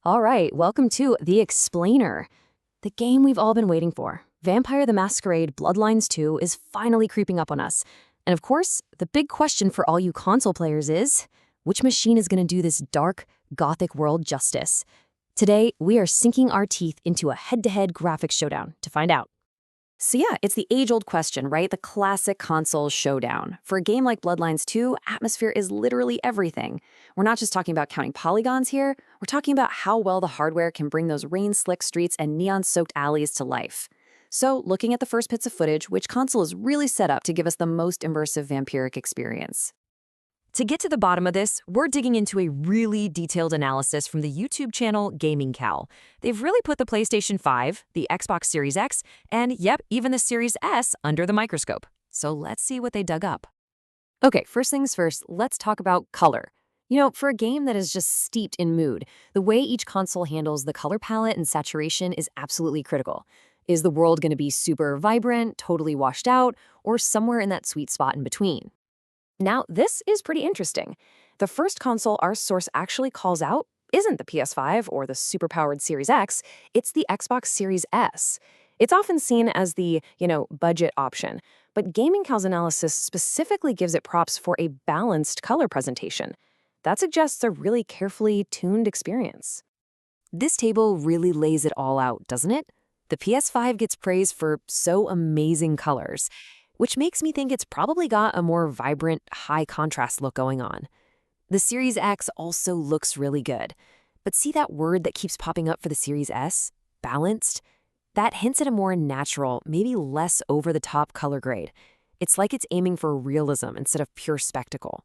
All right, welcome to The Explainer, the game we've all been waiting for. Vampire the Masquerade Bloodlines 2 is finally creeping up on us. And of course, the big question for all you console players is, which machine is going to do this dark, gothic world justice? Today, we are sinking our teeth into a head-to-head graphics showdown to find out. So yeah, it's the age-old question, right? The classic console showdown. For a game like Bloodlines 2, atmosphere is literally everything. We're not just talking about counting polygons here, we're talking about how well the hardware can bring those rain-slick streets and neon-soaked alleys to life. So, looking at the first bits of footage, which console is really set up to give us the most immersive vampiric experience? To get to the bottom of this, we're digging into a really detailed analysis from the YouTube channel Gaming Cal. They've really put the PlayStation 5, the Xbox Series X, and yep, even the Series S under the microscope. So let's see what they dug up. Okay, first things first, let's talk about color. For a game that is just steeped in mood, the way each console handles the color palette and saturation is absolutely critical. Is the world going to be super vibrant, totally washed out, or somewhere in that sweet spot in between? Now, this is pretty interesting. The first console our source actually calls out isn't the PS5 or the superpowered Series X, it's the Xbox Series S. It's often seen as the, budget option, but Gaming Cal's analysis specifically gives it props for a balanced color presentation. That suggests a really carefully tuned experience. This table really lays it all out, doesn't it? The PS5 gets praise for so amazing colors, which makes me think it's probably got a more vibrant, high-contrast look going on. The Series X also looks really good. But see that word that keeps popping up for the Series S? Balanced? That hints at a more natural, maybe less over-the-top color grade. It's like it's aiming for realism instead of pure spectacle.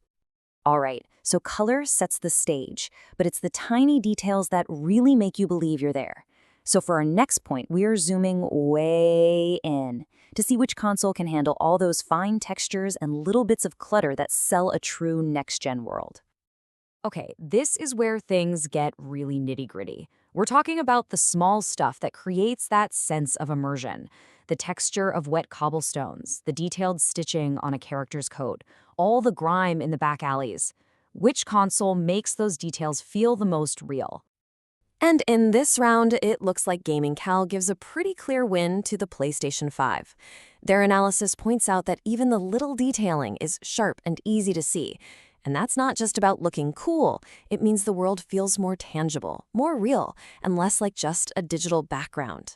All right, so color sets the stage, but it's the tiny details that really make you believe you're there. So for our next point, we are zooming way in to see which console can handle all those fine textures and little bits of clutter that sell a true next-gen world. Okay, this is where things get really nitty-gritty. We're talking about the small stuff that creates that sense of immersion. The texture of wet cobblestones, the detailed stitching on a character's coat, all the grime in the back alleys. Which console makes those details feel the most real? And in this round, it looks like Gaming Cal gives a pretty clear win to the PlayStation 5. Their analysis points out that even the little detailing is sharp and easy to see. And that's not just about looking cool. It means the world feels more tangible, more real, and less like just a digital background.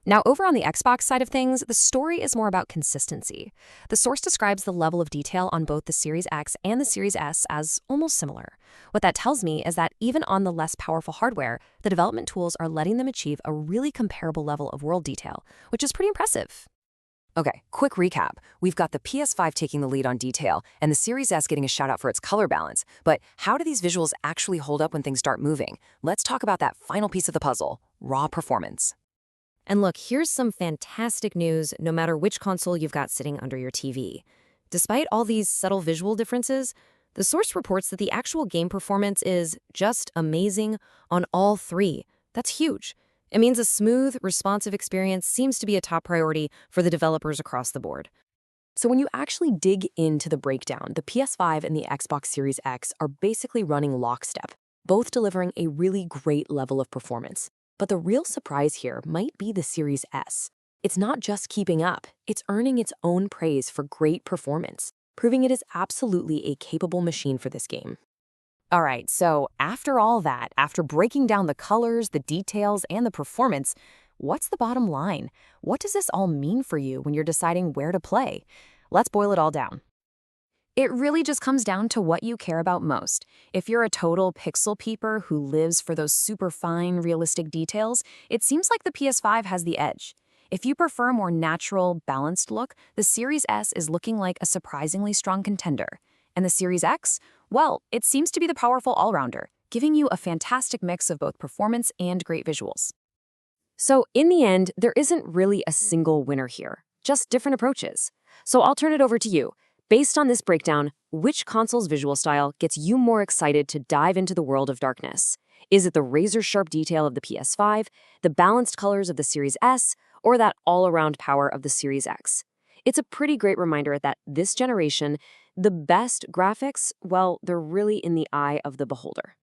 Now, over on the Xbox side of things, the story is more about consistency. The source describes the level of detail on both the Series X and the Series S as almost similar. What that tells me is that even on the less powerful hardware, the development tools are letting them achieve a really comparable level of world detail, which is pretty impressive. Okay, quick recap. We've got the PS5 taking the lead on detail, and the Series S getting a shout out for its color balance. But how do these visuals actually hold up when things start moving? Let's talk about that final piece of the puzzle, raw performance. And look, here's some fantastic news no matter which console you've got sitting under your TV. Despite all these subtle visual differences, the source reports that the actual game performance is just amazing on all three. That's huge. It means a smooth, responsive experience seems to be a top priority for the developers across the board. So when you actually dig into the breakdown, the PS5 and the Xbox Series X are basically running lockstep, both delivering a really great level of performance. But the real surprise here might be the Series S. It's not just keeping up, it's earning its own praise for great performance, proving it is absolutely a capable machine for this game. All right, so after all that, after breaking down the colors, the details, and the performance, what's the bottom line? What does this all mean for you when you're deciding where to play? Let's boil it all down. It really just comes down to what you care about most. If you're a total pixel peeper who lives for those super fine, realistic details, it seems like the PS5 has the edge. If you prefer a more natural, balanced look, the Series S is looking like a surprisingly strong contender. And the Series X? Well, it seems to be the powerful all-rounder, giving you a fantastic mix of both performance and great visuals. So in the end, there isn't really a single winner here, just different approaches. So I'll turn it over to you. Based on this breakdown, which console's visual style gets you more excited to dive into the world of darkness? Is it the razor-sharp detail of the PS5, the balanced colors of the Series S, or that all-around power of the Series X? It's a pretty great reminder that this generation, the best graphics, well, they're really in the eye of the beholder.